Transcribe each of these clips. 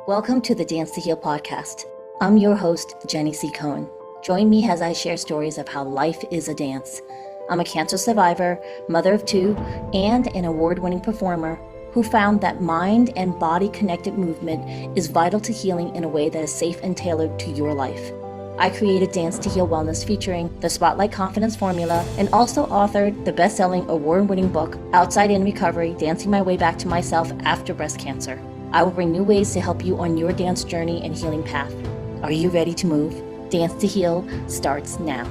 Welcome to the Dance to Heal podcast. I'm your host, Jenny C. Cohen. Join me as I share stories of how life is a dance. I'm a cancer survivor, mother of two, and an award-winning performer who found that mind and body connected movement is vital to healing in a way that is safe and tailored to your life. I created Dance to Heal Wellness featuring the Spotlight Confidence Formula and also authored the best-selling award-winning book, Outside In Recovery, Dancing My Way Back to Myself After Breast Cancer. I will bring new ways to help you on your dance journey and healing path. Are you ready to move? Dance to Heal starts now.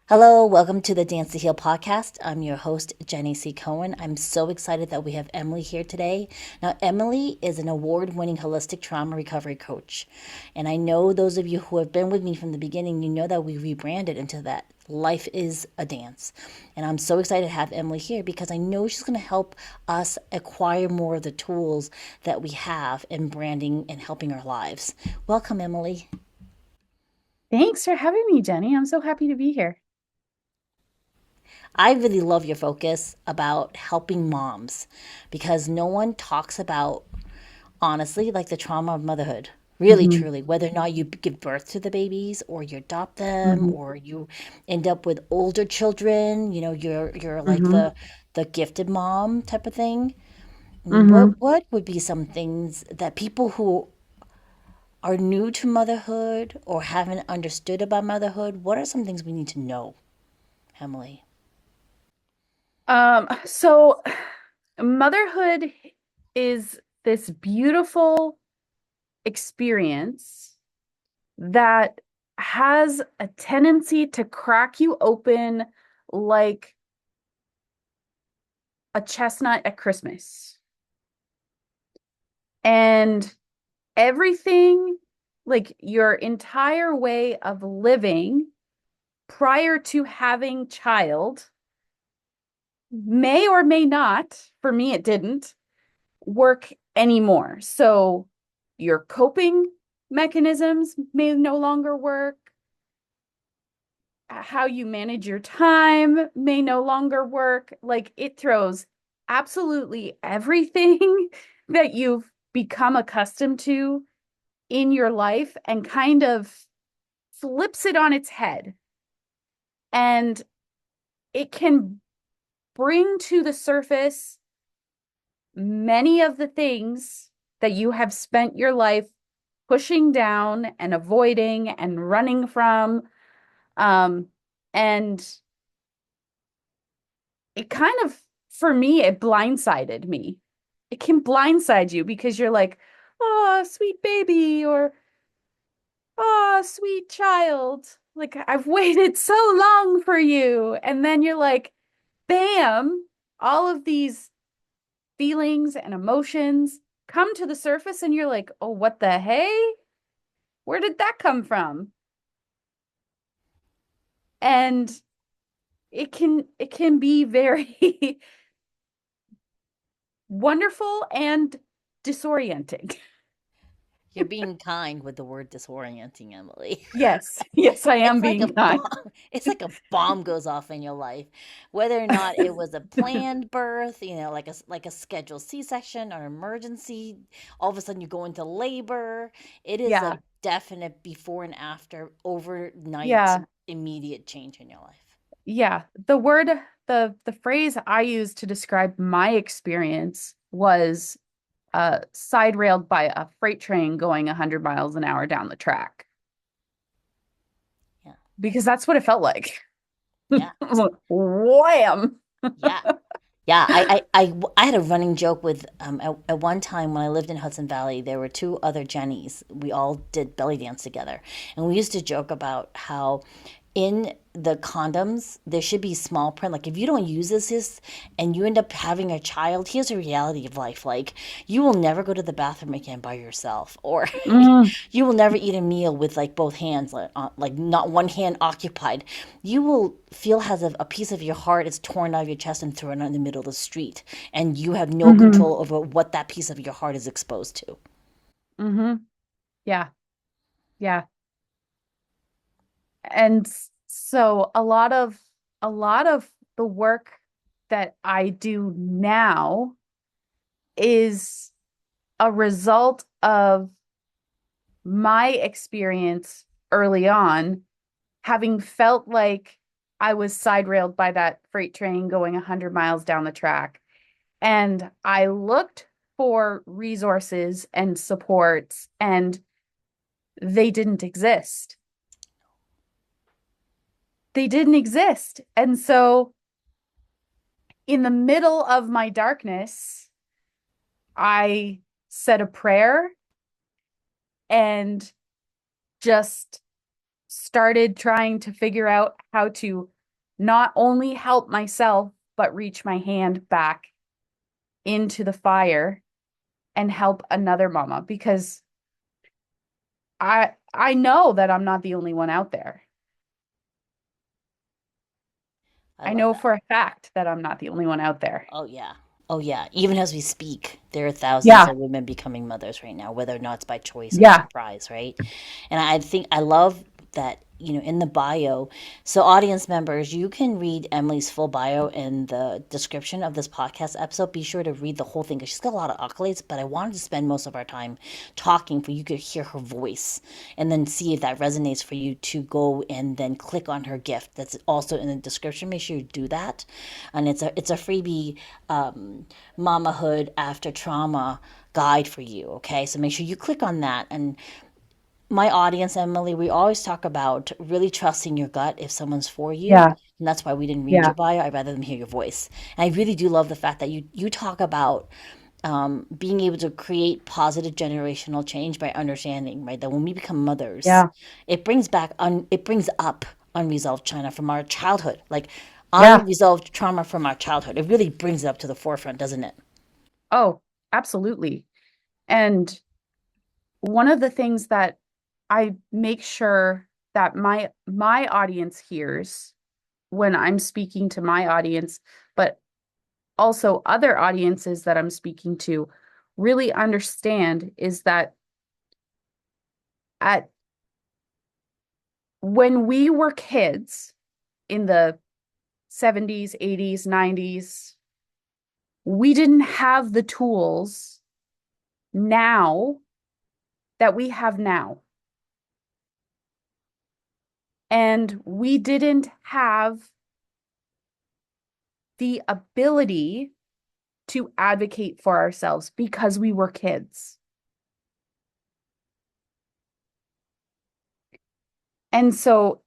Hello, welcome to the Dance to Heal podcast. I'm your host, Jenny C. Cohen. I'm so excited that we have Emily here today. Now, Emily is an award-winning holistic trauma recovery coach. And I know those of you who have been with me from the beginning, you know that we rebranded into that. Life is a dance. And I'm so excited to have Emily here because I know she's going to help us acquire more of the tools that we have in branding and helping our lives. Welcome, Emily. Thanks for having me, Jenny. I'm so happy to be here. I really love your focus about helping moms because no one talks about, honestly, like the trauma of motherhood. Really, hmm truly, whether or not you give birth to the babies or you adopt them hmm or you end up with older children, you're like hmm the gifted mom type of thing. hmm What would be some things that people who are new to motherhood or haven't understood about motherhood, what are some things we need to know, Emily? so motherhood is this beautiful experience that has a tendency to crack you open like a chestnut at Christmas. And everything, like your entire way of living prior to having child may or may not, for me, it didn't work anymore. So your coping mechanisms may no longer work. How you manage your time may no longer work. Like it throws absolutely everything that you've become accustomed to in your life and kind of flips it on its head. And it can bring to the surface many of the things that you have spent your life pushing down and avoiding and running from. Um, and it kind of, for me, it blindsided me. It can blindside you because you're like, oh, sweet baby, or oh, sweet child. Like, I've waited so long for you. And then you're like, bam, all of these feelings and emotions come to the surface and you're like, oh, what the hey? Where did that come from? And it can be very wonderful and disorienting. You're being kind with the word disorienting, Emily. Yes, yes, I am It's like being a kind. bomb. It's like a bomb goes off in your life, whether or not it was a planned birth, like a scheduled C-section or emergency. All of a sudden, you go into labor. It is Yeah, a definite before and after, overnight, yeah, immediate change in your life. yeah. The phrase I used to describe my experience was side railed by a freight train going 100 miles an hour down the track Yeah, because that's what it felt like. yeah, I was like, wham. yeah. Yeah, I had a running joke with at one time when I lived in Hudson Valley, there were two other Jennies. We all did belly dance together, and we used to joke about how in the condoms there should be small print. Like if you don't use this and you end up having a child, here's a reality of life. Like you will never go to the bathroom again by yourself, or Mm, you will never eat a meal with like both hands, like not one hand occupied. You will feel as if a piece of your heart is torn out of your chest and thrown out in the middle of the street, and you have no hmm control over what that piece of your heart is exposed to. hmm Yeah, yeah. And so a lot of the work that I do now is a result of my experience early on, having felt like I was side railed by that freight train going 100 miles down the track. And I looked for resources and supports, and they didn't exist. They didn't exist. And so, in the middle of my darkness, I said a prayer and just started trying to figure out how to not only help myself, but reach my hand back into the fire and help another mama, because I know that I'm not the only one out there. I I love know that. for a fact that I'm not the only one out there. Oh yeah. Oh yeah. Even as we speak, there are thousands Yeah, of women becoming mothers right now, whether or not it's by choice or yeah, surprise, right? And I think I love that, in the bio. So audience members, you can read Emily's full bio in the description of this podcast episode. Be sure to read the whole thing because she's got a lot of accolades, but I wanted to spend most of our time talking for you to hear her voice and then see if that resonates for you to go and then click on her gift. That's also in the description. Make sure you do that. And it's a freebie mamahood after trauma guide for you. Okay. So make sure you click on that. And my audience, Emily, we always talk about really trusting your gut if someone's for you. yeah, And that's why we didn't read yeah, your bio. I'd rather them hear your voice. And I really do love the fact that you talk about being able to create positive generational change by understanding, right? That when we become mothers, yeah, it brings up unresolved China from our childhood, like yeah. unresolved trauma from our childhood. It really brings it up to the forefront, doesn't it? Oh, absolutely. And one of the things that I make sure that my audience hears when I'm speaking to my audience, but also other audiences that I'm speaking to, really understand is that at when we were kids in the 70s, 80s, 90s, we didn't have the tools now that we have now. And we didn't have the ability to advocate for ourselves because we were kids. And so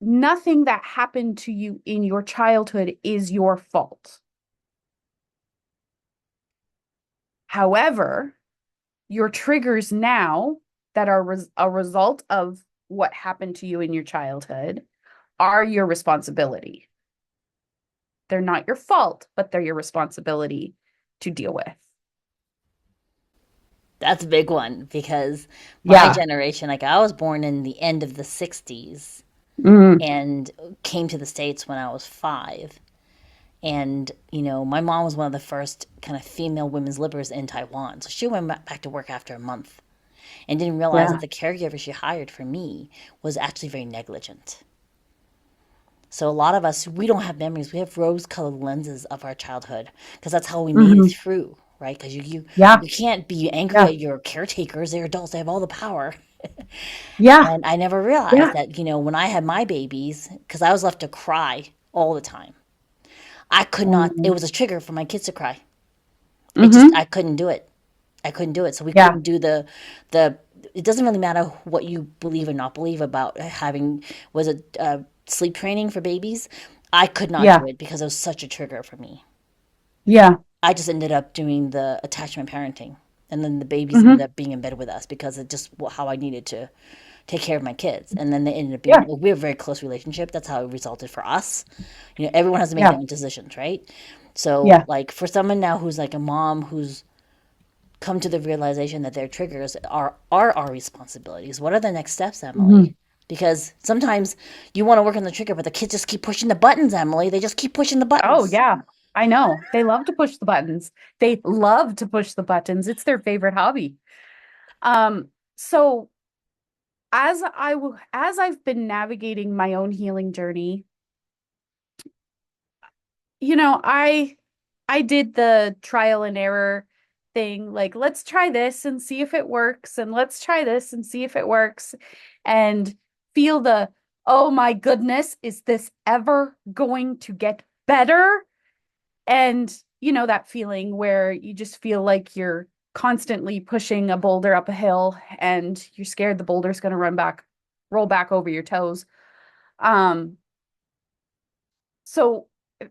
nothing that happened to you in your childhood is your fault. However, your triggers now that are a result of what happened to you in your childhood are your responsibility. They're not your fault, but they're your responsibility to deal with. That's a big one because my Yeah. generation, like I was born in the end of the 60s Mm, and came to the States when I was 5. And, my mom was one of the first kind of female women's liberals in Taiwan. So she went back to work after a month and didn't realize that yeah. the caregiver she hired for me was actually very negligent. So a lot of us, we don't have memories. We have rose-colored lenses of our childhood because that's how we made it Hmm. through, right? Because Yeah. you can't be angry Yeah. at your caretakers. They're adults. They have all the power. Yeah. And I never realized Yeah. that, when I had my babies, because I was left to cry all the time, I could not, it Mm-hmm. was a trigger for my kids to cry. Mm-hmm. I couldn't do it. I couldn't do it. So we Yeah. couldn't do the, it doesn't really matter what you believe or not believe about having, was it sleep training for babies? I could not do Yeah. it because it was such a trigger for me. Yeah. I just ended up doing the attachment parenting. And then the babies ended Mm-hmm. up being in bed with us because of just how I needed to take care of my kids. And then they ended up being, Yeah. we have a very close relationship. That's how it resulted for us. Everyone has to make their Yeah. own decisions, right? So, Yeah. like, for someone now who's like a mom who's come to the realization that their triggers are our responsibilities, what are the next steps, Hmm. Emily? Because sometimes you want to work on the trigger, but the kids just keep pushing the buttons, Emily. They just keep pushing the Oh, buttons. yeah. I know. They love to push the buttons. They love to push the buttons. It's their favorite hobby. So as I've been navigating my own healing journey, I did the trial and error thing. Like, let's try this and see if it works. And let's try this and see if it works. And feel the, oh my goodness, is this ever going to get better? And, that feeling where you just feel like you're constantly pushing a boulder up a hill and you're scared the boulder's going to roll back over your toes. Um, so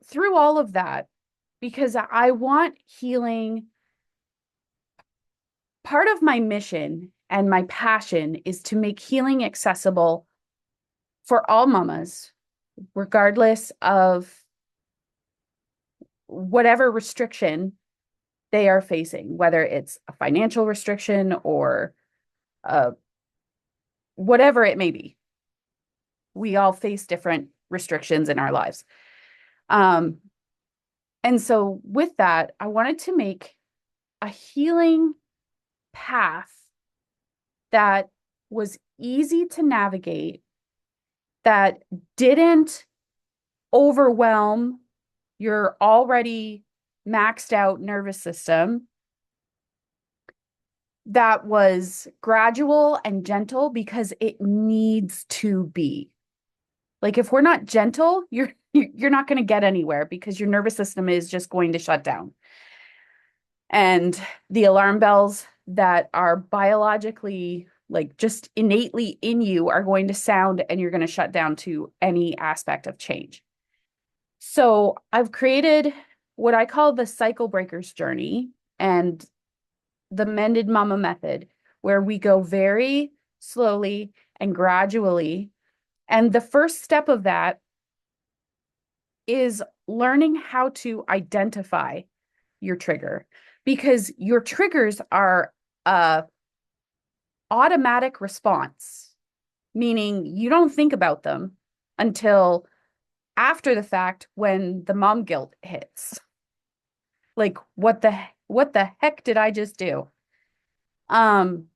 through all of that, because I want healing, part of my mission and my passion is to make healing accessible for all mamas, regardless of whatever restriction they are facing, whether it's a financial restriction or whatever it may be. We all face different restrictions in our lives. Um, and so with that, I wanted to make a healing path that was easy to navigate, that didn't overwhelm your already maxed out nervous system, that was gradual and gentle because it needs to be. Like, if we're not gentle, you're not going to get anywhere because your nervous system is just going to shut down. And the alarm bells that are biologically, like, just innately in you are going to sound, and you're going to shut down to any aspect of change. So I've created what I call the cycle breakers journey and the Mended Mama Method, where we go very slowly and gradually. And the first step of that is learning how to identify your trigger, because your triggers are a automatic response, meaning you don't think about them until after the fact when the mom guilt hits. Like, what the heck did I just do? And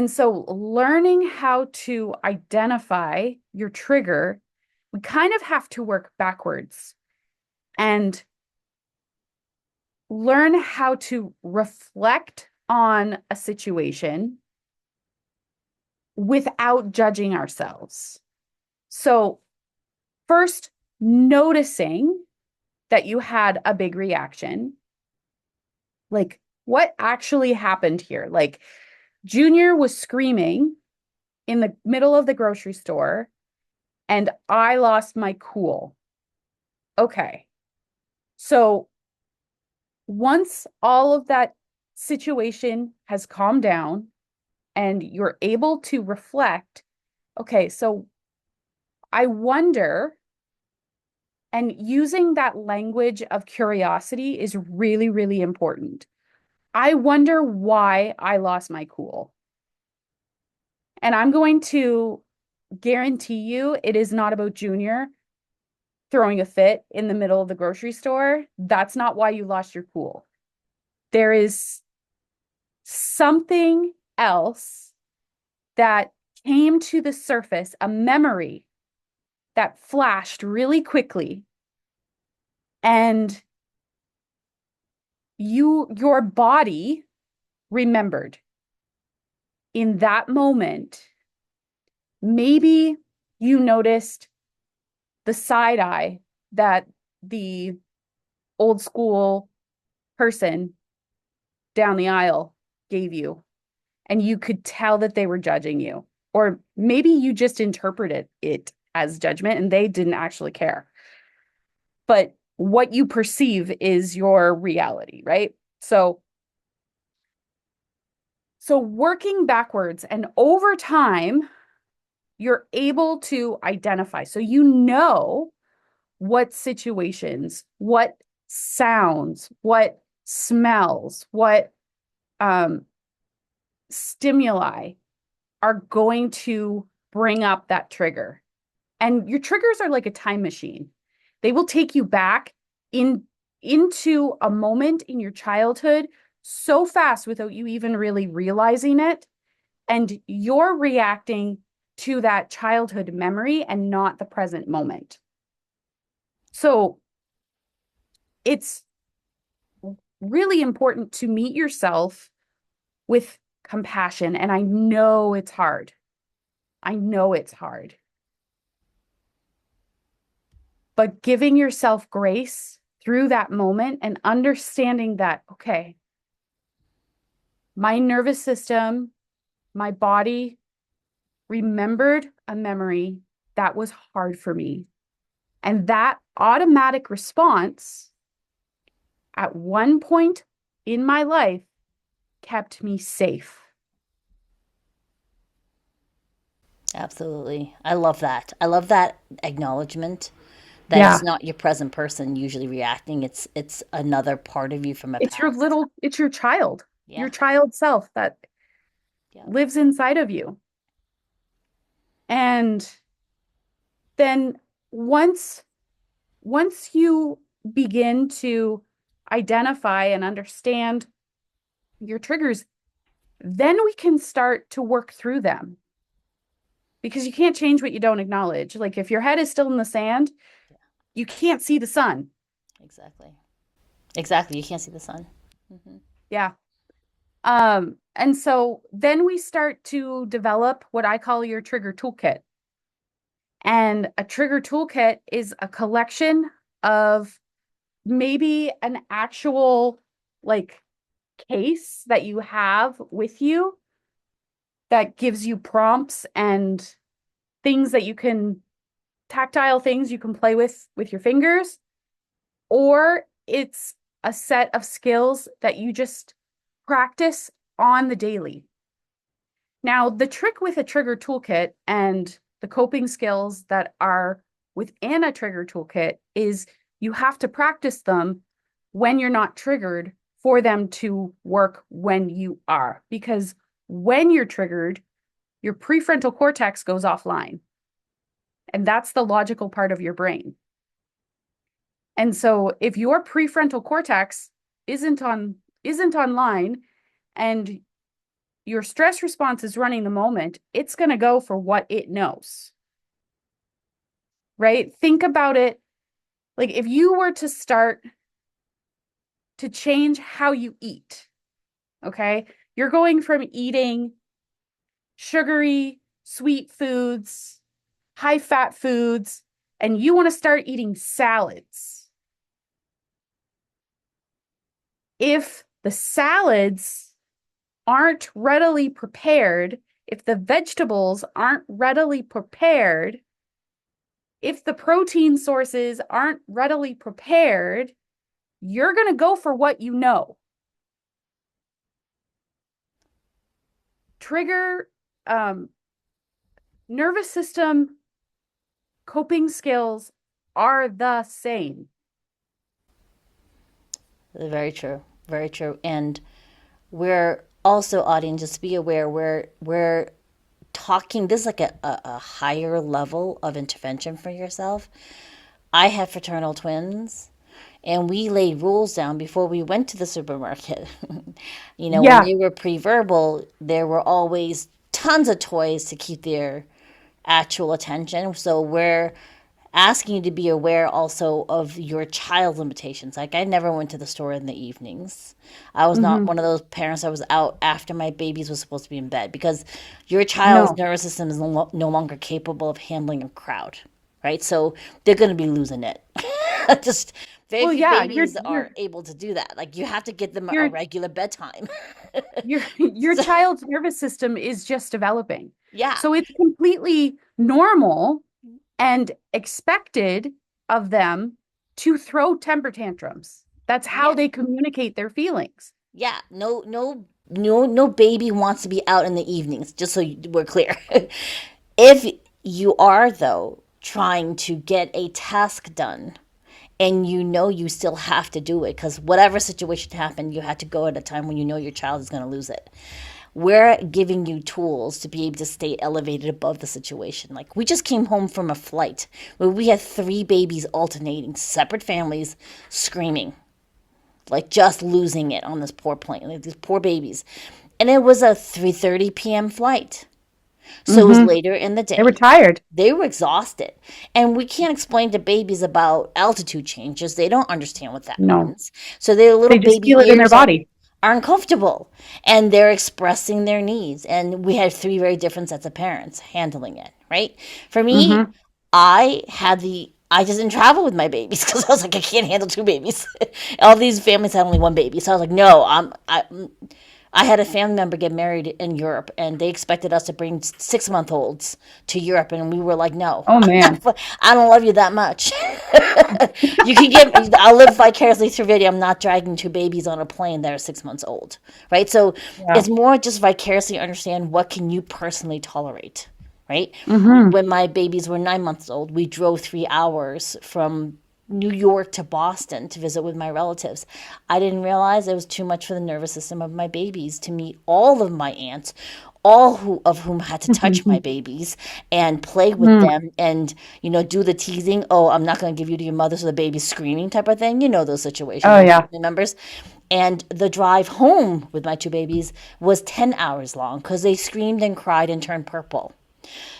so learning how to identify your trigger, we kind of have to work backwards and learn how to reflect on a situation without judging ourselves. So first, noticing that you had a big reaction. Like, what actually happened here? Like, Junior was screaming in the middle of the grocery store, and I lost my cool. Okay. So once all of that situation has calmed down and you're able to reflect, okay, so I wonder, and using that language of curiosity is really, really important. I wonder why I lost my cool. And I'm going to guarantee you it is not about Junior throwing a fit in the middle of the grocery store. That's not why you lost your cool. There is something else that came to the surface, a memory that flashed really quickly. And your body remembered in that moment. Maybe you noticed the side eye that the old school person down the aisle gave you, and you could tell that they were judging you. Or maybe you just interpreted it as judgment and they didn't actually care. But what you perceive is your reality, right? So working backwards and over time, you're able to identify. So you know what situations, what sounds, what smells, what stimuli are going to bring up that trigger. And your triggers are like a time machine. They will take you back into a moment in your childhood so fast without you even really realizing it. And you're reacting to that childhood memory and not the present moment. So it's really important to meet yourself with compassion. And I know it's hard. I know it's hard. But giving yourself grace through that moment and understanding that, okay, my nervous system, my body remembered a memory that was hard for me. And that automatic response at one point in my life kept me safe. Absolutely. I love that. I love that acknowledgement that Yeah. it's not your present person usually reacting. It's another part of you from a past. It's your Yeah. child self that Yeah. lives inside of you. And then once once you begin to identify and understand your triggers, then we can start to work through them because you can't change what you don't acknowledge. Like if your head is still in the sand, Yeah. you can't see the sun. Exactly. Exactly. You can't see the sun. Hmm. Yeah. And so then we start to develop what I call your trigger toolkit. And a trigger toolkit is a collection of maybe an actual like case that you have with you that gives you prompts and things that you can tactile things you can play with your fingers, or it's a set of skills that you just practice on the daily. Now, the trick with a trigger toolkit and the coping skills that are within a trigger toolkit is you have to practice them when you're not triggered for them to work when you are. Because when you're triggered, your prefrontal cortex goes offline. And that's the logical part of your brain. And so if your prefrontal cortex isn't online and your stress response is running the moment, it's going to go for what it knows. Right? Think about it like if you were to start to change how you eat, okay? You're going from eating sugary, sweet foods, high fat foods, and you want to start eating salads. If the salads aren't readily prepared, if the vegetables aren't readily prepared, if the protein sources aren't readily prepared, you're going to go for what you know. Trigger, um, nervous system coping skills are the same. Very true. Very true. And we're also, audience, just be aware we're talking, this is like a higher level of intervention for yourself. I have fraternal twins, and we laid rules down before we went to the supermarket. When Yeah. they were pre-verbal, there were always tons of toys to keep their actual attention. So we're asking you to be aware also of your child's limitations. Like I never went to the store in the evenings. I was not Mm-hmm. one of those parents that was out after my babies was supposed to be in bed because your child's No. nervous system is no longer capable of handling a crowd, right? So they're going to be losing it. Just very Well, few yeah, babies are able to do that. Like you have to give them a you're regular bedtime. your So, child's nervous system is just developing. yeah, So it's completely normal and expected of them to throw temper tantrums. That's how yeah. they communicate their feelings. Yeah, no baby wants to be out in the evenings, just so we're clear. If you are, though, trying to get a task done and you still have to do it because whatever situation happened, you had to go at a time when you know your child is going to lose it. We're giving you tools to be able to stay elevated above the situation. Like we just came home from a flight where we had three babies alternating, separate families, screaming like just losing it on this poor plane, like these poor babies. And it was a 3:30 p.m. flight. So it was Mm-hmm. later in the They were day. tired. They were exhausted. And we can't explain to babies about altitude changes. They don't understand what that No, means. So their little they just baby feel it in their ears body. are uncomfortable and they're expressing their needs. And we had three very different sets of parents handling it, right? For me, Mm-hmm. I just didn't travel with my babies because I was like, I can't handle two babies. All these families had only one baby. So I was like, no, I had a family member get married in Europe, and they expected us to bring 6-month-olds to Europe, and we were like, "No, Oh man. I don't love you that much. You can get, I'll live vicariously through video. I'm not dragging two babies on a plane that are 6 months old, right? So Yeah. it's more just vicariously understand what can you personally tolerate, right? Mm-hmm. When my babies were 9 months old, we drove 3 hours from New York to Boston to visit with my relatives. I didn't realize it was too much for the nervous system of my babies to meet all of my aunts, of whom had to touch my babies and play with Mm. them and, do the teasing. Oh, I'm not going to give you to your mother so the baby's screaming type of thing. You know those situations Oh with yeah. family members. And the drive home with my two babies was 10 hours long because they screamed and cried and turned purple.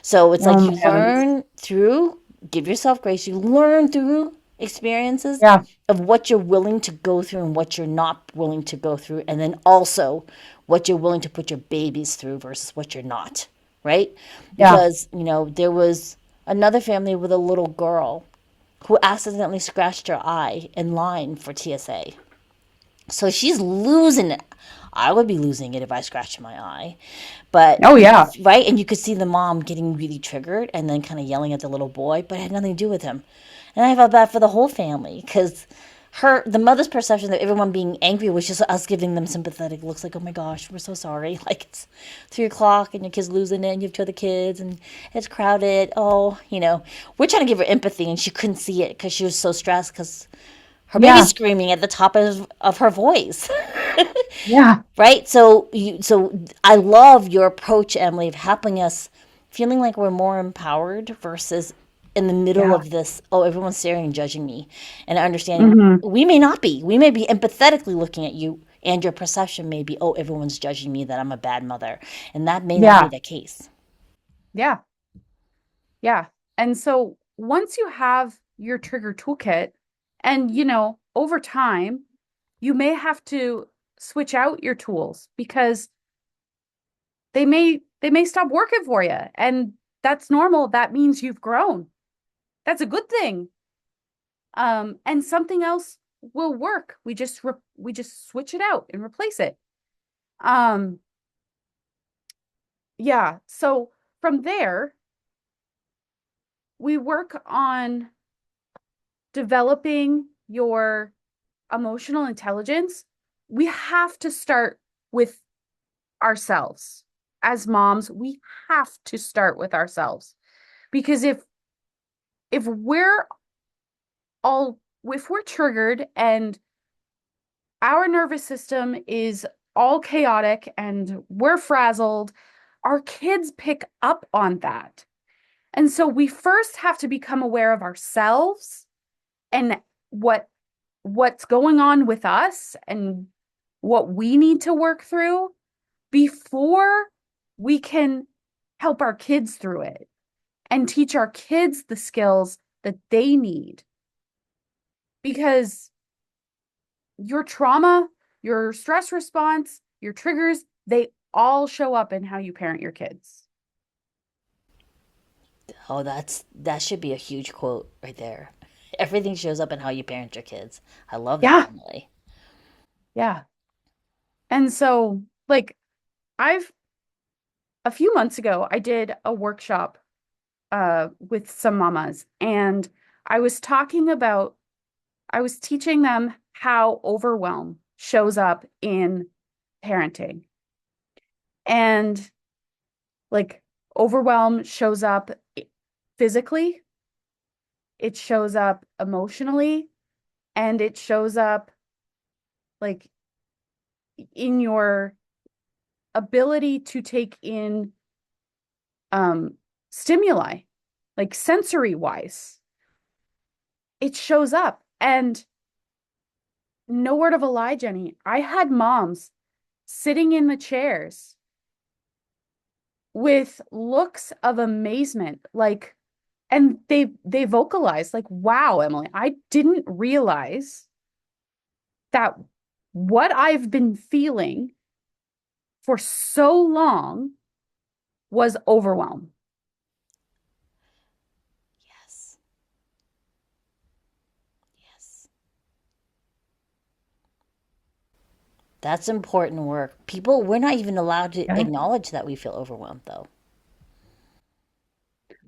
So it's Oh like you man. learn through, give yourself grace, you learn through experiences Yeah. of what you're willing to go through and what you're not willing to go through. And then also what you're willing to put your babies through versus what you're not, right? Yeah. Because, there was another family with a little girl who accidentally scratched her eye in line for TSA. So she's losing it. I would be losing it if I scratched my eye. But Oh yeah. right, and you could see the mom getting really triggered and then kind of yelling at the little boy, but it had nothing to do with him. And I felt bad for the whole family because the mother's perception that everyone being angry was just us giving them sympathetic looks like, oh my gosh, we're so sorry. Like it's 3 o'clock and your kid's losing it and you have two other kids and it's crowded. Oh, we're trying to give her empathy and she couldn't see it because she was so stressed because her baby's Yeah. screaming at the top of her voice. Yeah. Right? So I love your approach, Emily, of helping us feeling like we're more empowered versus in the middle Yeah. of this, oh, everyone's staring and judging me. And understanding Mm-hmm. we may not be. We may be empathetically looking at you and your perception may be, oh, everyone's judging me that I'm a bad mother. And that may not be Yeah. the case. Yeah. Yeah. And so once you have your trigger toolkit and, over time, you may have to switch out your tools because they may stop working for you. And that's normal. That means you've grown. That's a good thing. And something else will work. We just switch it out and replace it. Um, yeah. So from there, we work on developing your emotional intelligence. We have to start with ourselves. As moms, we have to start with ourselves because if we're if we're triggered and our nervous system is all chaotic and we're frazzled, our kids pick up on that. And so we first have to become aware of ourselves and what's going on with us and what we need to work through before we can help our kids through it and teach our kids the skills that they need. Because your trauma, your stress response, your triggers, they all show up in how you parent your kids. Oh, that should be a huge quote right there. Everything shows up in how you parent your kids. I love that, Yeah. Emily. Yeah. And so, like, I've a few months ago, I did a workshop with some mamas, and I was talking about, I was teaching them how overwhelm shows up in parenting. And like, overwhelm shows up physically, it shows up emotionally, and it shows up like in your ability to take in um stimuli, like sensory wise. It shows up. And no word of a lie, Jenny, I had moms sitting in the chairs with looks of amazement, like, and they vocalize like, wow, Emily, I didn't realize that what I've been feeling for so long was overwhelm. Yes. Yes. That's important work. People, we're not even allowed to Yeah. acknowledge that we feel overwhelmed, though.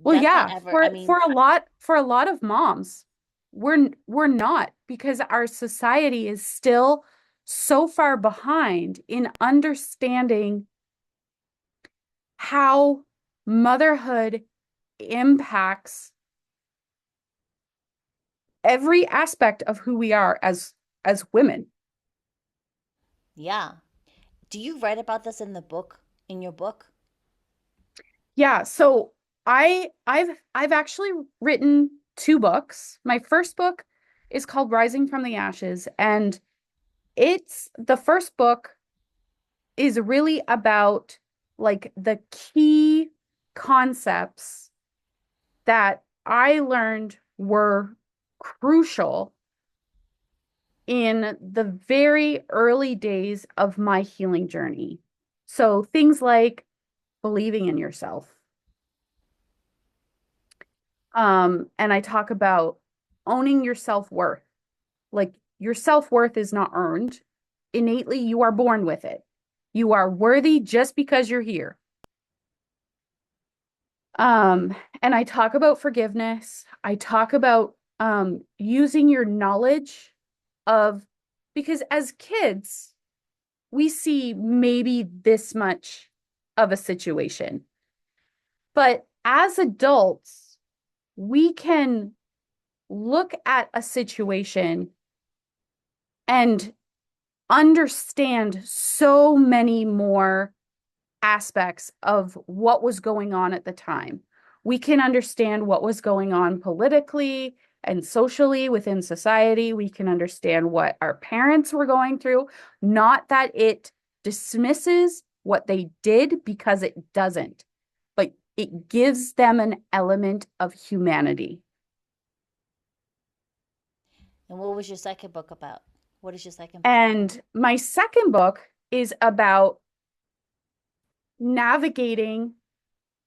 Well, That's not yeah, ever, I mean, for a lot of moms, we're not, because our society is still so far behind in understanding how motherhood impacts every aspect of who we are as women. yeah. Do you write about this in the book, in your book? Yeah, so I've actually written two books. My first book is called Rising from the Ashes, and it's the first book is really about like the key concepts that I learned were crucial in the very early days of my healing journey. So things like believing in yourself. And I talk about owning your self-worth. Like your self-worth is not earned. Innately, you are born with it. You are worthy just because you're here. And I talk about forgiveness. I talk about using your knowledge of, because as kids, we see maybe this much of a situation. But as adults, we can look at a situation and understand so many more aspects of what was going on at the time. We can understand what was going on politically and socially within society. We can understand what our parents were going through. Not that it dismisses what they did, because it doesn't, but it gives them an element of humanity. And what was your second book about? What is your second book? And my second book is about navigating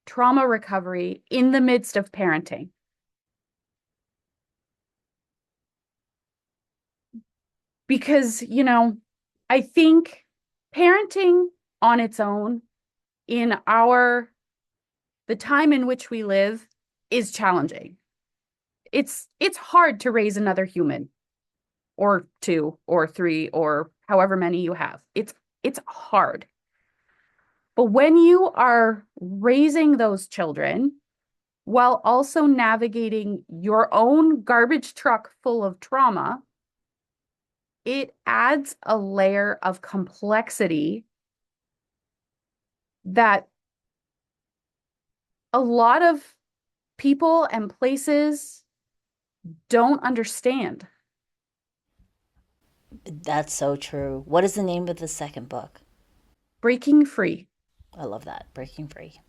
trauma recovery in the midst of parenting. Because, I think parenting on its own in the time in which we live is challenging. It's hard to raise another human, or two or three or however many you have. It's hard. But when you are raising those children while also navigating your own garbage truck full of trauma, it adds a layer of complexity that a lot of people and places don't understand. That's so true. What is the name of the second book? Breaking free. I love that. Breaking Free.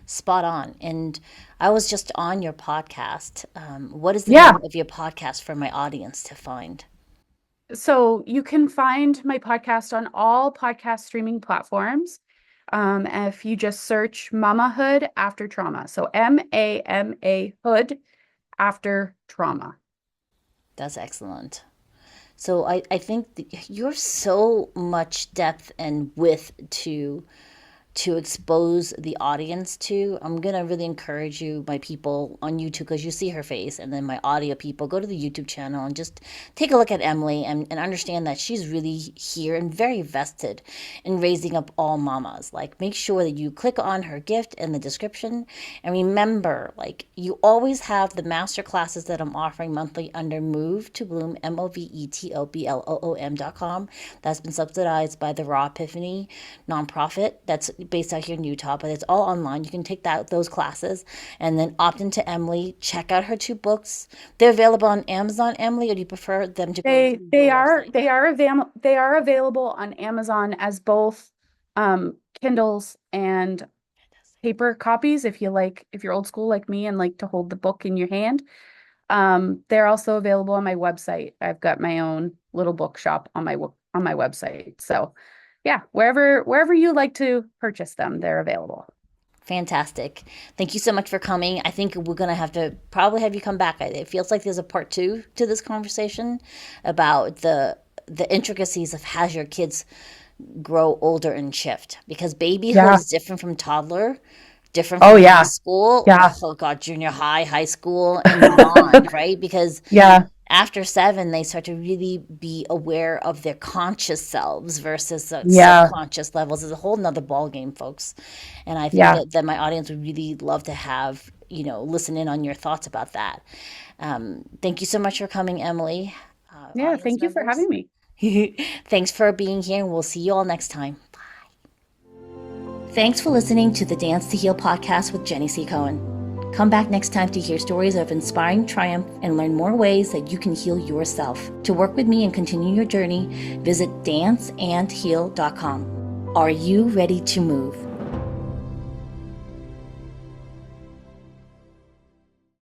Spot on. And I was just on your podcast. What is the Yeah. name of your podcast for my audience to find? So you can find my podcast on all podcast streaming platforms. If you just search Mamahood After Trauma. So MAMA Hood After Trauma. That's excellent. So I think you're so much depth and width to expose the audience to. I'm going to really encourage you, my people on YouTube, because you see her face, and then my audio people, go to the YouTube channel and just take a look at Emily and understand that she's really here and very vested in raising up all mamas. Like, make sure that you click on her gift in the description. And remember, like, you always have the master classes that I'm offering monthly under Move to Bloom, MOVETOBLOOM.com. That's been subsidized by the Raw Epiphany nonprofit that's based out here in Utah, but it's all online. You can take those classes and then opt into Emily. Check out her two books. They're available on Amazon, Emily, or do you prefer them to go to your website? They are available on Amazon as both Kindles and paper copies if you're old school like me and like to hold the book in your hand. They're also available on my website. I've got my own little bookshop on my website. So yeah, wherever you like to purchase them, they're available. Fantastic. Thank you so much for coming. I think we're going to have to probably have you come back. It feels like there's a part two to this conversation about the intricacies of how your kids grow older and shift, because babyhood Yeah. is different from toddler, different Oh from yeah. preschool, Yeah. oh God, junior high, high school, and beyond, right? Because Yeah. after 7, they start to really be aware of their conscious selves versus the Yeah. subconscious levels. Is a whole nother ball game, folks. And I think Yeah. that my audience would really love to have, listen in on your thoughts about that. Thank you so much for coming, Emily. Yeah. Audience Thank you for members. having me. Thanks for being here, and we'll see you all next time. Thanks for listening to the Dance to Heal podcast with Jenny C. Cohen. Come back next time to hear stories of inspiring triumph and learn more ways that you can heal yourself. To work with me and continue your journey, visit danceandheal.com. Are you ready to move?